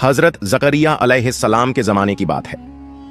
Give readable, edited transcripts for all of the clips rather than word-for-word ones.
हजरत जकरिया अलैहिस्सलाम के जमाने की बात है।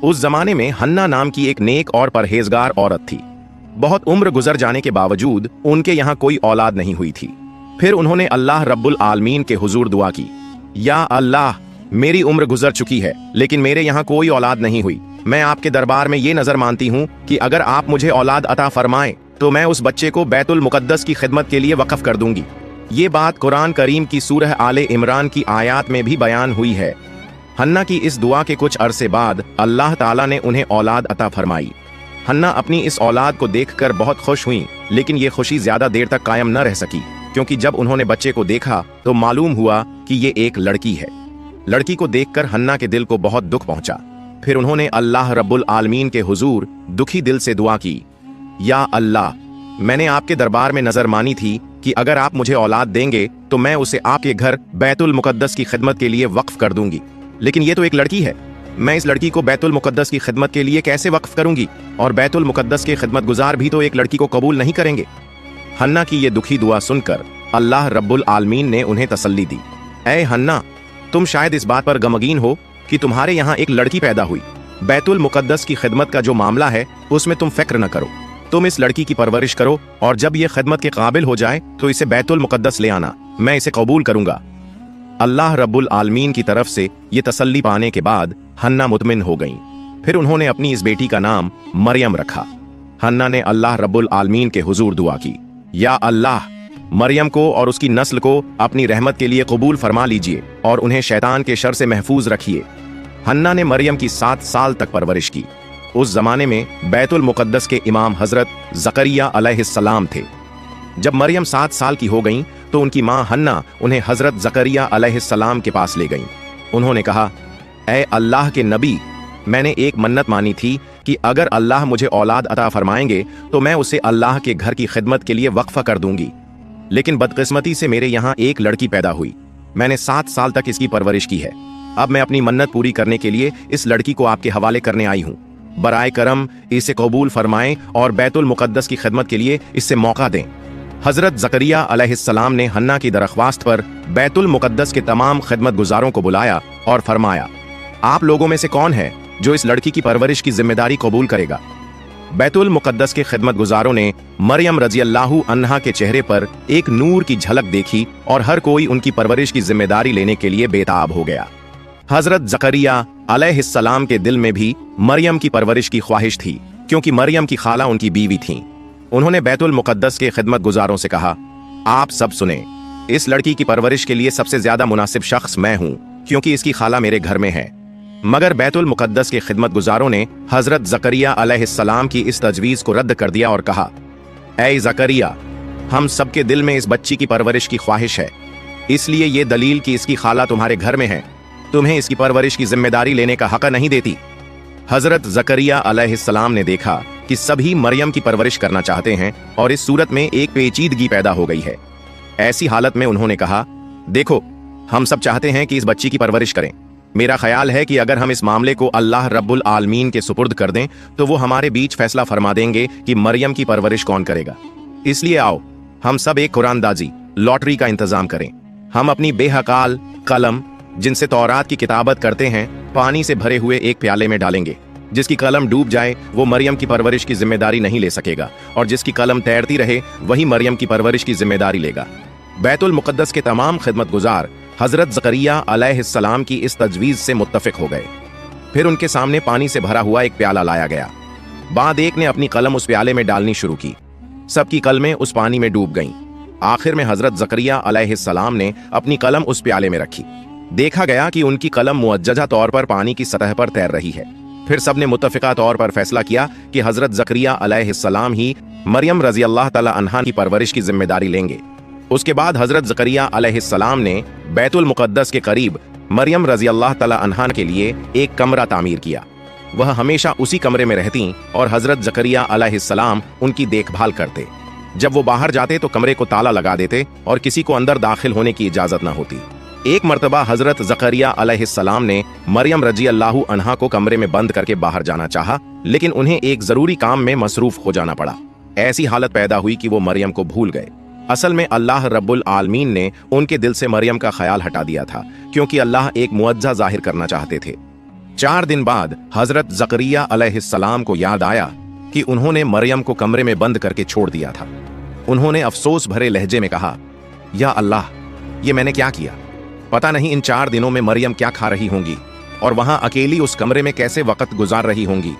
उस जमाने में हन्ना नाम की एक नेक और परहेजगार औरत थी। बहुत उम्र गुजर जाने के बावजूद उनके यहाँ कोई औलाद नहीं हुई थी। फिर उन्होंने अल्लाह रब्बुल आलमीन के हुजूर दुआ की, या अल्लाह, मेरी उम्र गुजर चुकी है लेकिन मेरे यहाँ कोई औलाद नहीं हुई। मैं आपके दरबार में ये नजर मानती हूँ कि अगर आप मुझे औलाद अता फरमाएं तो मैं उस बच्चे को बैतुल मुकद्दस की खिदमत के लिए वक्फ कर दूंगी। ये बात कुरान करीम की सूरह आले इमरान की आयत में भी बयान हुई है। हन्ना की इस दुआ के कुछ अरसे बाद अल्लाह ताला ने उन्हें औलाद अता फरमाई। हन्ना अपनी इस औलाद को देखकर बहुत खुश हुई, लेकिन ये खुशी ज्यादा देर तक कायम न रह सकी, क्योंकि जब उन्होंने बच्चे को देखा तो मालूम हुआ कि ये एक लड़की है। लड़की को देखकर हन्ना के दिल को बहुत दुख पहुंचा। फिर उन्होंने अल्लाह रब्बुल आलमीन के हुजूर दुखी दिल से दुआ की, या अल्लाह, मैंने आपके दरबार में नजर मानी थी कि अगर आप मुझे औलाद देंगे तो मैं उसे आपके घर बैतुल मुकद्दस की खिदमत के लिए वक्फ कर दूंगी। लेकिन ये तो एक लड़की है, मैं इस लड़की को बैतुल मुकद्दस की खिदमत के लिए कैसे वक्फ करूंगी? और बैतुल मुकद्दस के खिदमत गुजार भी तो एक लड़की को कबूल नहीं करेंगे। हन्ना की ये दुखी दुआ सुनकर अल्लाह रब्बुल आलमीन ने उन्हें तसल्ली दी, ऐ हन्ना, तुम शायद इस बात पर गमगीन हो कि तुम्हारे यहाँ एक लड़की पैदा हुई। बैतुल मुकद्दस की खिदमत का जो मामला है उसमें तुम फिक्र न करो। तुम इस लड़की की परवरिश करो और जब ये खिदमत के काबिल हो जाए तो इसे बैतुल मुकद्दस ले आना, मैं इसे कबूल करूंगा। अल्लाह रब्बुल आलमीन की तरफ से ये तसल्ली पाने के बाद हन्ना मुतमिन हो गईं। फिर उन्होंने अपनी इस बेटी का नाम मरियम रखा। हन्ना ने अल्लाह रब्बुल आलमीन के हुजूर दुआ की, या अल्लाह, मरियम को और उसकी नस्ल को अपनी रहमत के लिए कबूल फरमा लीजिए और उन्हें शैतान के शर से महफूज रखिए। हन्ना ने मरियम की 7 साल तक परवरिश की। उस जमाने में बैतुल मुकद्दस के इमाम हजरत जकरिया अलैहिस्सलाम थे। जब मरियम 7 साल की हो गईं तो उनकी मां हन्ना उन्हें हजरत जकरिया अलैहिस्सलाम के पास ले गईं। उन्होंने कहा, ऐ अल्लाह के नबी, मैंने एक मन्नत मानी थी कि अगर अल्लाह मुझे औलाद अता फरमाएंगे तो मैं उसे अल्लाह के घर की खिदमत के लिए वक्फ कर दूंगी। लेकिन बदकिस्मती से मेरे यहाँ एक लड़की पैदा हुई। मैंने 7 साल तक इसकी परवरिश की है। अब मैं अपनी मन्नत पूरी करने के लिए इस लड़की को आपके हवाले करने आई हूँ। बराए करम इसे कबूल फरमाएं और बैतुल मुकद्दस की खिदमत के लिए इससे मौका दें। हजरत जकरिया अलैहिस्सलाम ने हन्ना की दरख्वास्त पर बैतुल मुकद्दस के तमाम खिदमत गुजारों को बुलाया और फरमाया, आप लोगों में से कौन है जो इस लड़की की परवरिश की जिम्मेदारी कबूल करेगा? बैतुल मुकद्दस के खिदमत गुजारों ने मरियम रज़ियल्लाहु अन्हा के चेहरे पर एक नूर की झलक देखी और हर कोई उनकी परवरिश की जिम्मेदारी लेने के लिए बेताब हो गया। हजरत जकरिया अलैहिस्सलाम के दिल में भी मरियम की परवरिश की ख्वाहिश थी, क्योंकि मरियम की खाला उनकी बीवी थीं। उन्होंने बैतुल मुकद्दस के खिदमत गुजारों से कहा, आप सब सुने, इस लड़की की परवरिश के लिए सबसे ज्यादा मुनासिब शख्स मैं हूँ, क्योंकि इसकी खाला मेरे घर में है। मगर बैतुल मुकद्दस के खिदमत गुजारों ने हजरत जकरिया अलैहिस्सलाम की इस तजवीज को रद्द कर दिया और कहा, ऐ जकरिया, हम सबके दिल में इस बच्ची की परवरिश की ख्वाहिश है, इसलिए ये दलील कि इसकी खाला तुम्हारे घर में है तुम्हें इसकी परवरिश की जिम्मेदारी लेने का हक नहीं देती। हजरत जकरिया अलैहिस्सलाम ने देखा कि सभी मरियम की परवरिश करना चाहते हैं और इस सूरत में एक पेचीदगी पैदा हो गई है। ऐसी हालत में उन्होंने कहा, देखो, हम सब चाहते हैं कि इस बच्ची की परवरिश करें। मेरा ख्याल है कि अगर हम इस मामले को अल्लाह रब्बुल आलमीन के सुपुर्द कर दें तो वो हमारे बीच फैसला फरमा देंगे कि मरियम की परवरिश कौन करेगा। इसलिए आओ हम सब एक कुरानदाजी लॉटरी का इंतजाम करें। हम अपनी बेहकाल कलम, जिनसे तौरात की किताबत करते हैं, पानी से भरे हुए एक प्याले में डालेंगे। जिसकी कलम डूब जाए वो मरियम की परवरिश की जिम्मेदारी नहीं ले सकेगा, और जिसकी कलम तैरती रहे वही मरियम की परवरिश की जिम्मेदारी लेगा। बैतुल मुकद्दस के तमाम खिदमत गुजार हजरत जकरिया अलैहिस्सलाम की इस तजवीज से मुत्तफिक हो गए। फिर उनके सामने पानी से भरा हुआ एक प्याला लाया गया। बाद एक ने अपनी कलम उस प्याले में डालनी शुरू की। सबकी कलमें उस पानी में डूब गईं। आखिर में हजरत जकरिया अलैहिस्सलाम ने अपनी कलम उस प्याले में रखी। देखा गया कि उनकी कलम मुअज्जजा तौर पर पानी की सतह पर तैर रही है। फिर सबने मुत्तफिका तौर पर फैसला किया कि हजरत जकरिया अलैहिस्सलाम ही मरियम रज़ियल्लाहु तआला अन्हा की परवरिश की जिम्मेदारी लेंगे। उसके बाद हजरत जकरिया अलैहिस्सलाम ने बैतुल मुकद्दस के करीब मरियम रज़ियल्लाहु तआला अन्हा के लिए एक कमरा तामीर किया। वह हमेशा उसी कमरे में रहती और हजरत जकरिया अलैहिस्सलाम उनकी देखभाल करते। जब वो बाहर जाते तो कमरे को ताला लगा देते और किसी को अंदर दाखिल होने की इजाजत न होती। एक मर्तबा हजरत जकरिया अलैहिस्सलाम ने मरियम रज़ियल्लाहु अन्हा को कमरे में बंद करके बाहर जाना चाहा, लेकिन उन्हें एक जरूरी काम में मसरूफ हो जाना पड़ा। ऐसी हालत पैदा हुई कि वो मरियम को भूल गए। असल में अल्लाह रब्बुल आलमीन ने उनके दिल से मरियम का ख्याल हटा दिया था, क्योंकि अल्लाह एक मुअज्जा जाहिर करना चाहते थे। 4 दिन बाद हजरत जकरिया अलैहिस्सलाम को याद आया कि उन्होंने मरियम को कमरे में बंद करके छोड़ दिया था। उन्होंने अफसोस भरे लहजे में कहा, या अल्लाह, ये मैंने क्या किया? पता नहीं इन 4 दिनों में मरियम क्या खा रही होंगी और वहां अकेली उस कमरे में कैसे वक्त गुजार रही होंगी।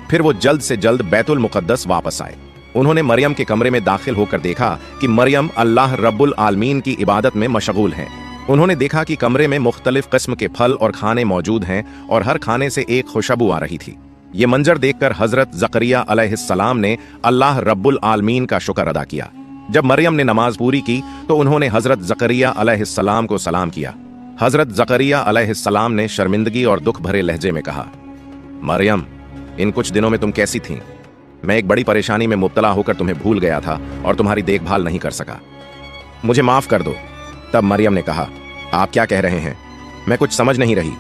फिर वो जल्द से जल्द बैतुल मुकद्दस वापस आए। उन्होंने मरियम के कमरे में दाखिल होकर देखा कि मरियम अल्लाह रब्बुल आलमीन की इबादत में मशगूल हैं। उन्होंने देखा कि कमरे में मुख्तलिफ किस्म के फल और खाने मौजूद हैं और हर खाने से एक खुशबू आ रही थी। ये मंजर देखकर हजरत जकरिया अलैहिस्सलाम ने अल्लाह रब्बुल आलमीन का शुक्र अदा किया। जब मरियम ने नमाज पूरी की तो उन्होंने हजरत जकरिया अलैहिस्सलाम को सलाम किया। हजरत जकरिया अलैहिस्सलाम ने शर्मिंदगी और दुख भरे लहजे में कहा, मरियम, इन कुछ दिनों में तुम कैसी थीं? मैं एक बड़ी परेशानी में मुब्तला होकर तुम्हें भूल गया था और तुम्हारी देखभाल नहीं कर सका। मुझे माफ कर दो। तब मरियम ने कहा, आप क्या कह रहे हैं? मैं कुछ समझ नहीं रही।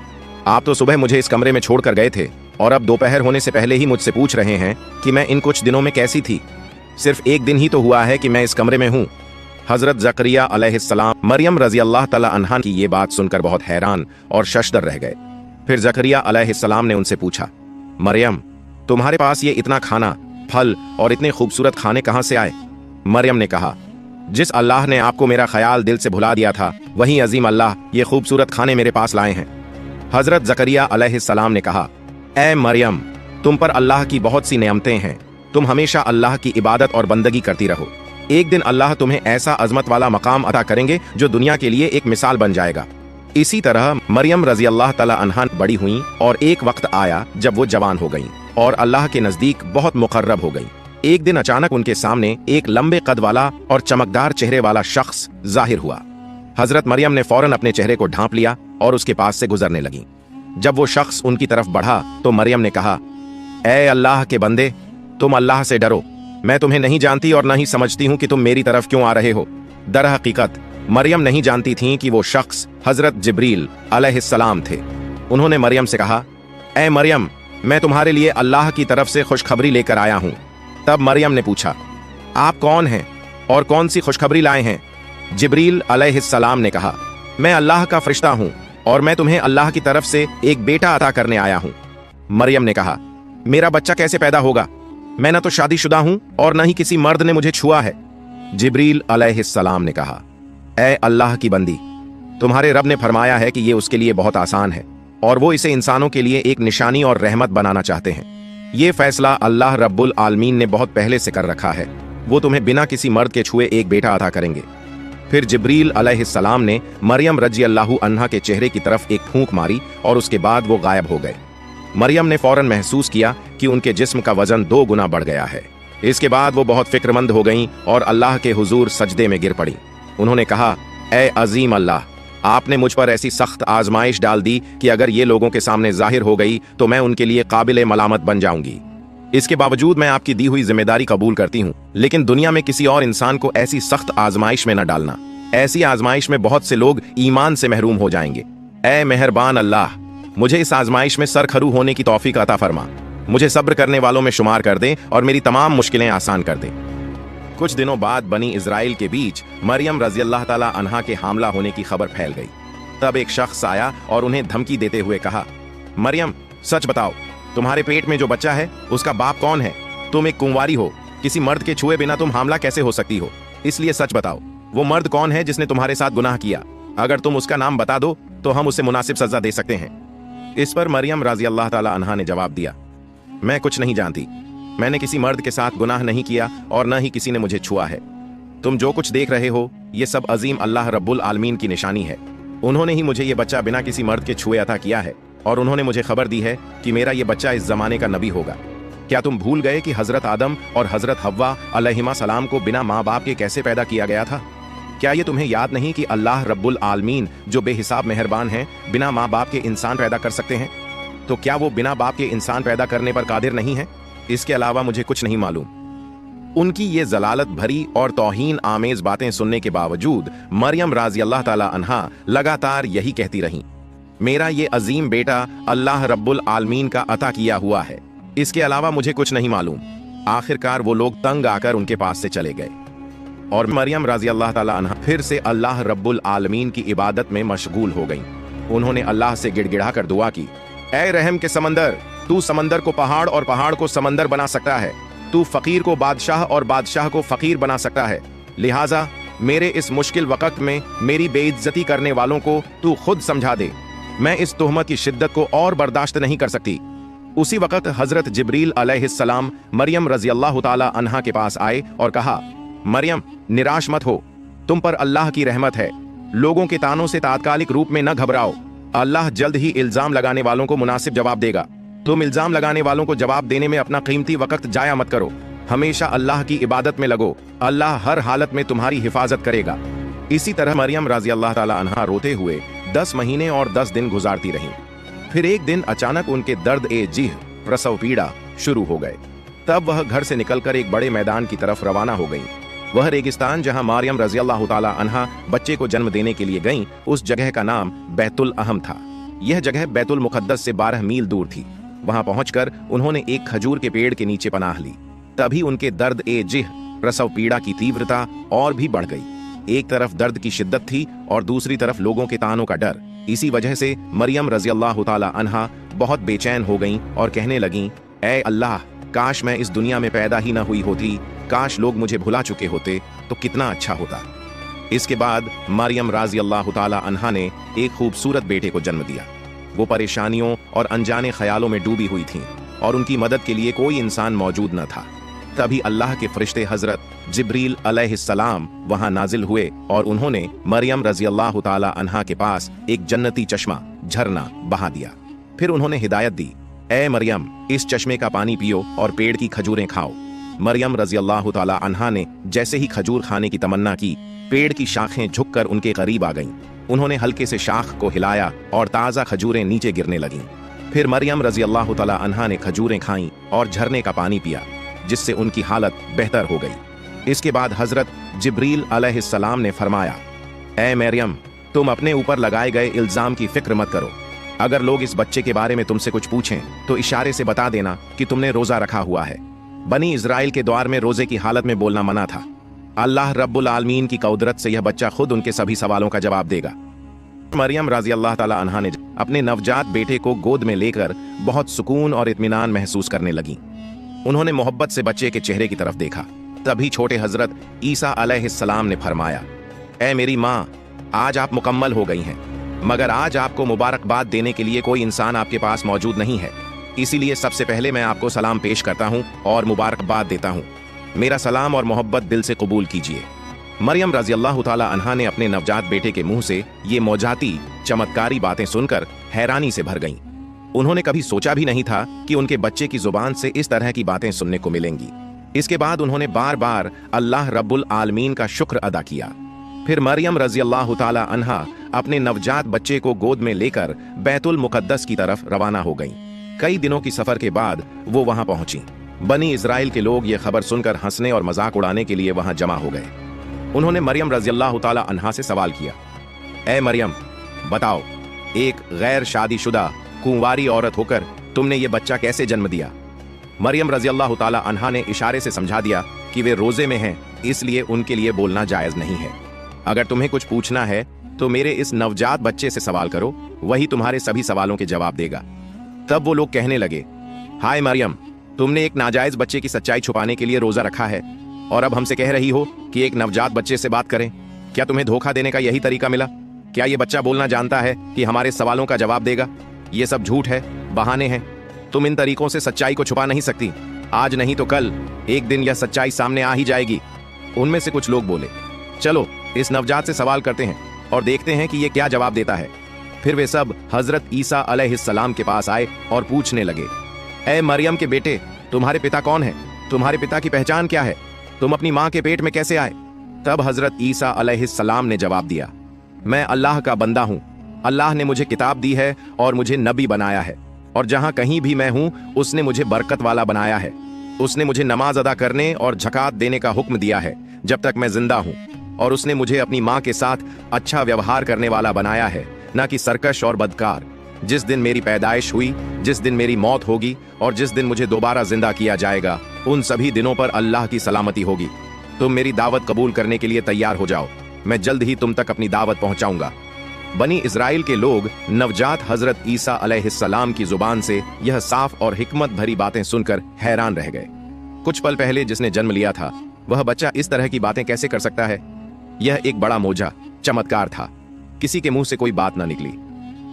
आप तो सुबह मुझे इस कमरे में छोड़कर गए थे और अब दोपहर होने से पहले ही मुझसे पूछ रहे हैं कि मैं इन कुछ दिनों में कैसी थी। सिर्फ 1 दिन ही तो हुआ है कि मैं इस कमरे में हूं। हजरत जकरिया अलैहिस्सलाम मरियम रजी अल्लाह तआला अन्हा की ये बात सुनकर बहुत हैरान और शशदर रह गए। फिर जकरिया अलैहिस्सलाम ने उनसे पूछा, मरियम, तुम्हारे पास ये इतना खाना, फल और इतने खूबसूरत खाने कहां से आए? मरियम ने कहा, जिस अल्लाह ने आपको मेरा ख्याल दिल से भुला दिया था, वही अजीम अल्लाह ये खूबसूरत खाने मेरे पास लाए हैं। हजरत जकरिया अलैहिस्सलाम ने कहा, ए मरियम, तुम पर अल्लाह की बहुत सी नेमतें हैं। तुम हमेशा अल्लाह की इबादत और बंदगी करती रहो। एक दिन अल्लाह तुम्हें ऐसा अजमत वाला मकाम अता करेंगे जो दुनिया के लिए एक मिसाल बन जाएगा। इसी तरह मरियम रजी अल्लाह तआला अन्हा बड़ी हुई और एक वक्त आया जब वो जवान हो गईं और अल्लाह के नजदीक बहुत मुकर्रब हो गईं। एक दिन अचानक उनके सामने एक लंबे कद वाला और चमकदार चेहरे वाला शख्स जाहिर हुआ। हजरत मरियम ने फौरन अपने चेहरे को ढांप लिया और उसके पास से गुजरने लगी। जब वो शख्स उनकी तरफ बढ़ा तो मरियम ने कहा, ए अल्लाह के बंदे, तुम अल्लाह से डरो। मैं तुम्हें नहीं जानती और न ही समझती हूं कि तुम मेरी तरफ क्यों आ रहे हो। दर हकीकत मरियम नहीं जानती थीं कि वो शख्स हजरत जिब्रील अलैहिस्सलाम थे। उन्होंने मरियम से कहा, ए मरियम, मैं तुम्हारे लिए अल्लाह की तरफ से खुशखबरी लेकर आया हूं। तब मरियम ने पूछा, आप कौन हैं और कौन सी खुशखबरी लाए हैं? जिब्रील अलैहिस्सलाम ने कहा, मैं अल्लाह का फरिश्ता हूं और मैं तुम्हें अल्लाह की तरफ से एक बेटा अता करने आया हूं। मरियम ने कहा, मेरा बच्चा कैसे पैदा होगा? मैं न तो शादीशुदा हूं और न ही किसी मर्द ने मुझे छुआ है। जिब्रील अलैहिस्सलाम ने कहा, ए अल्लाह की बंदी, तुम्हारे रब ने फरमाया है कि ये उसके लिए बहुत आसान है और वो इसे इंसानों के लिए एक निशानी और रहमत बनाना चाहते हैं। ये फैसला अल्लाह रब्बुल आलमीन ने बहुत पहले से कर रखा है। वो तुम्हें बिना किसी मर्द के छुए एक बेटा अता करेंगे। फिर जिब्रील अलैहिस्सलाम ने मरियम रजी अल्लाहु अन्हा के चेहरे की तरफ एक फूंक मारी और उसके बाद वो गायब हो गए। मरियम ने फौरन महसूस किया कि उनके जिस्म का वजन 2 गुना बढ़ गया है। इसके बाद वो बहुत फिक्रमंद हो गईं और अल्लाह के हुजूर सजदे में गिर पड़ी। उन्होंने कहा, ए अजीम अल्लाह, आपने मुझ पर ऐसी सख्त आजमाइश डाल दी कि अगर ये लोगों के सामने जाहिर हो गई तो मैं उनके लिए काबिल मलामत बन जाऊंगी। इसके बावजूद मैं आपकी दी हुई जिम्मेदारी कबूल करती हूँ, लेकिन दुनिया में किसी और इंसान को ऐसी सख्त आजमाइश में न डालना। ऐसी आजमाइश में बहुत से लोग ईमान से महरूम हो जाएंगे। ए मेहरबान अल्लाह, मुझे इस आजमाइश में सरखरू होने की तौफीक अता फरमा। मुझे सब्र करने वालों में शुमार कर दे और मेरी तमाम मुश्किलें आसान कर दे। कुछ दिनों बाद बनी इजराइल के बीच मरियम रजी अल्लाह ताला अन्हा के हामला होने की खबर फैल गई। तब एक शख्स आया और उन्हें धमकी देते हुए कहा, मरियम, सच बताओ, तुम्हारे पेट में जो बच्चा है उसका बाप कौन है? तुम एक कुंवारी हो, किसी मर्द के छुए बिना तुम हामला कैसे हो सकती हो? इसलिए सच बताओ, वो मर्द कौन है जिसने तुम्हारे साथ गुनाह किया? अगर तुम उसका नाम बता दो तो हम उसे मुनासिब सजा दे सकते हैं। इस पर मरियम रजी अल्लाह ताला अन्हा ने जवाब दिया, मैं कुछ नहीं जानती। मैंने किसी मर्द के साथ गुनाह नहीं किया और न ही किसी ने मुझे छुआ है। तुम जो कुछ देख रहे हो ये सब अजीम अल्लाह रब्बुल आलमीन की निशानी है। उन्होंने ही मुझे ये बच्चा बिना किसी मर्द के छुए अता किया है और उन्होंने मुझे खबर दी है कि मेरा ये बच्चा इस जमाने का नबी होगा। क्या तुम भूल गए कि हजरत आदम और हजरत हव्वा अलैहिमा सलाम को बिना माँ बाप के कैसे पैदा किया गया था? क्या ये तुम्हें याद नहीं कि अल्लाह रब्बुल आलमीन जो बेहिसाब मेहरबान है, बिना माँ बाप के इंसान पैदा कर सकते हैं? तो क्या वो बिना बाप के इंसान पैदा करने पर कादिर नहीं है? इसके अलावा मुझे कुछ नहीं मालूम। उनकी ये जलालत भरी और तौहीन आमेज बातें सुनने के बावजूद मरियम राजी अल्लाह ताला अन्हा लगातार यही कहती रहीं, मेरा ये अजीम बेटा अल्लाह रब्बुल आलमीन का अता किया हुआ है, इसके अलावा मुझे कुछ नहीं मालूम। आखिरकार वो लोग तंग आकर उनके पास से चले गए। और मरियम रजी अल्लाह ताला अन्हा फिर से अल्लाह रब्बुल आलमीन की इबादत में मशगूल हो गईं। उन्होंने अल्लाह से गिड़गिड़ा कर दुआ की, ऐ रहम के समंदर, तू समंदर को पहाड़ और पहाड़ को समंदर बना सकता है। तू फकीर को बादशाह और बादशाह को फकीर बना सकता है। लिहाजा मेरे इस मुश्किल वक्त में मेरी बेइज्जती करने वालों को तू खुद समझा दे। मैं इस तोहमत की शिद्दत को और बर्दाश्त नहीं कर सकती। उसी वक्त हजरत जिब्रील अलैहिस्सलाम मरियम रजी अल्लाह ताला अन्हा के पास आए और कहा, मरियम निराश मत हो, तुम पर अल्लाह की रहमत है। लोगों के तानों से तात्कालिक रूप में न घबराओ, अल्लाह जल्द ही इल्जाम लगाने वालों को मुनासिब जवाब देगा। तुम इल्जाम लगाने वालों को जवाब देने में अपना कीमती वक्त जाया मत करो। हमेशा अल्लाह की इबादत में लगो, अल्लाह हर हालत में तुम्हारी हिफाजत करेगा। इसी तरह मरियम रजी अल्लाह ताला अन्हा रोते हुए 10 महीने और 10 दिन गुजारती रहीं। फिर एक दिन अचानक उनके दर्द ए जिह प्रसव पीड़ा शुरू हो गए। तब वह घर से निकलकर एक बड़े मैदान की तरफ रवाना हो गईं। वह रेगिस्तान जहां मरियम रजी अल्लाह ताला अन्हा बच्चे को जन्म देने के लिए गईं, उस जगह का नाम बैतुल अहम था। यह जगह बैतुल मुकद्दस से 12 मील दूर थी। वहां पहुंचकर उन्होंने एक खजूर के पेड़ के नीचे पनाह ली। तभी उनके दर्द ए जिह प्रसव पीड़ा की तीव्रता और भी बढ़ गई। एक तरफ दर्द की शिद्दत थी और दूसरी तरफ लोगों के तानों का डर। इसी वजह से मरियम रजी अल्लाह ताला अन्हा बहुत बेचैन हो गईं और कहने लगीं, ऐ अल्लाह, काश मैं इस दुनिया में पैदा ही न हुई होती, काश लोग मुझे भुला चुके होते तो कितना अच्छा होता। इसके बाद मरियम रजी अल्लाह ताला अन्हा ने एक खूबसूरत बेटे को जन्म दिया। वो परेशानियों और अनजाने ख्यालों में डूबी हुई थीं और उनकी मदद के लिए कोई इंसान मौजूद न था। तभी अल्लाह के फरिश्ते हजरत जिब्रील अलैहिस्सलाम वहां नाजिल हुए और उन्होंने मरियम रजी अल्लाह ताला अन्हा के पास एक जन्नती चश्मा झरना बहा दिया। फिर उन्होंने हिदायत दी, ऐ मरियम, इस चश्मे का पानी पियो और पेड़ की खजूरें खाओ। मरियम रजी अल्लाह ताला अन्हा ने जैसे ही खजूर खाने की तमन्ना की, पेड़ की शाखें झुककर उनके करीब आ गईं। उन्होंने हल्के से शाख को हिलाया और ताज़ा खजूरें नीचे गिरने लगीं। फिर मरियम रजी अल्लाह ताला अन्हा ने खजूरें खाईं और झरने का पानी पिया, जिससे उनकी हालत बेहतर हो गई। इसके बाद हजरत जिब्रील अलैहिस्सलाम ने फरमाया, ऐ मरियम, तुम अपने ऊपर लगाए गए इल्जाम की फिक्र मत करो। अगर लोग इस बच्चे के बारे में तुमसे कुछ पूछें तो इशारे से बता देना कि तुमने रोजा रखा हुआ है। बनी इजराइल के द्वार में रोजे की हालत में बोलना मना था। अल्लाह रब्बुल आलमीन की कुदरत से यह बच्चा खुद उनके सभी सवालों का जवाब देगा। मरियम रजी अल्लाह ताला अन्हा ने अपने नवजात बेटे को गोद में लेकर बहुत सुकून और इत्मीनान महसूस करने लगी। उन्होंने मोहब्बत से बच्चे के चेहरे की तरफ देखा। तभी छोटे हजरत ईसा अलैहिस्सलाम ने फरमाया, ऐ मेरी माँ, आज आप मुकम्मल हो गई हैं, मगर आज आपको मुबारकबाद देने के लिए कोई इंसान आपके पास मौजूद नहीं है। इसीलिए सबसे पहले मैं आपको सलाम पेश करता हूँ और मुबारकबाद देता हूँ। मेरा सलाम और मोहब्बत दिल से कबूल कीजिए। मरियम रजी अल्लाह ताला अन्हा ने अपने नवजात बेटे के मुंह से ये मौजाती चमत्कारी बातें सुनकर हैरानी से भर गईं। उन्होंने कभी सोचा भी नहीं था कि उनके बच्चे की जुबान से इस तरह की बातें सुनने को मिलेंगी। इसके बाद उन्होंने बार बार अल्लाह रब्बुल आलमीन का शुक्र अदा किया। फिर मरियम रजी अल्लाह ताला अन्हा अपने नवजात बच्चे को गोद में लेकर बैतुल मुकद्दस की तरफ रवाना हो गईं। कई दिनों की सफर के बाद वो वहां पहुंची। बनी इजराइल के लोग ये खबर सुनकर हंसने और मजाक उड़ाने के लिए वहां जमा हो गए। उन्होंने मरियम रजी अल्लाह ताला अन्हा से सवाल किया, ऐ मरियम, बताओ, एक गैर शादीशुदा कुंवारी औरत होकर तुमने ये बच्चा कैसे जन्म दिया? मरियम रजी अल्लाह ताला अन्हा ने इशारे से समझा दिया कि वे रोजे में हैं, इसलिए उनके लिए बोलना जायज नहीं है। अगर तुम्हें कुछ पूछना है तो मेरे इस नवजात बच्चे से सवाल करो, वही तुम्हारे सभी सवालों के जवाब देगा। तब वो लोग कहने लगे, हाय मरियम, तुमने एक नाजायज बच्चे की सच्चाई छुपाने के लिए रोजा रखा है और अब हमसे कह रही हो कि एक नवजात बच्चे से बात करें। क्या तुम्हें धोखा देने का यही तरीका मिला? क्या ये बच्चा बोलना जानता है कि हमारे सवालों का जवाब देगा? ये सब झूठ है, बहाने हैं। तुम इन तरीकों से सच्चाई को छुपा नहीं सकती। आज नहीं तो कल एक दिन यह सच्चाई सामने आ ही जाएगी। उनमें से कुछ लोग बोले, चलो इस नवजात से सवाल करते हैं और देखते हैं कि ये क्या जवाब देता है। फिर वे सब हजरत ईसा अलैहिस्सलाम के पास आए और पूछने लगे, ऐ मरियम के बेटे, तुम्हारे पिता कौन है? तुम्हारे पिता की पहचान क्या है? तुम अपनी माँ के पेट में कैसे आए? तब हजरत ईसा अलैहिस्सलाम ने जवाब दिया, मैं अल्लाह का बंदा हूँ। अल्लाह ने मुझे किताब दी है और मुझे नबी बनाया है, और जहाँ कहीं भी मैं हूँ उसने मुझे बरकत वाला बनाया है। उसने मुझे नमाज अदा करने और ज़कात देने का हुक्म दिया है जब तक मैं जिंदा हूँ, और उसने मुझे अपनी माँ के साथ अच्छा व्यवहार करने वाला बनाया है, न कि सरकश और बदकार। जिस दिन मेरी पैदाइश हुई, जिस दिन मेरी मौत होगी और जिस दिन मुझे दोबारा जिंदा किया जाएगा, उन सभी दिनों पर अल्लाह की सलामती होगी। तुम मेरी दावत कबूल करने के लिए तैयार हो जाओ, मैं जल्द ही तुम तक अपनी दावत पहुंचाऊंगा। बनी इजराइल के लोग नवजात हजरत ईसा अलैहिस्सलाम की जुबान से यह साफ और हिकमत भरी बातें सुनकर हैरान रह गए। कुछ पल पहले जिसने जन्म लिया था वह बच्चा इस तरह की बातें कैसे कर सकता है? यह एक बड़ा मोजा चमत्कार था। किसी के मुंह से कोई बात ना निकली।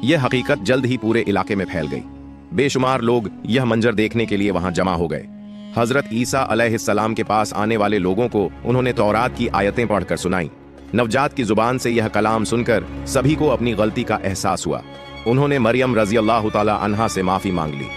यह हकीकत जल्द ही पूरे इलाके में फैल गई। बेशुमार लोग यह मंजर देखने के लिए वहां जमा हो गए। हजरत ईसा अलैहिस्सलाम के पास आने वाले लोगों को उन्होंने तौरात की आयतें पढ़कर सुनाई। नवजात की जुबान से यह कलाम सुनकर सभी को अपनी गलती का एहसास हुआ। उन्होंने मरियम रजी अल्लाह तआला अन्हा से माफी मांग ली।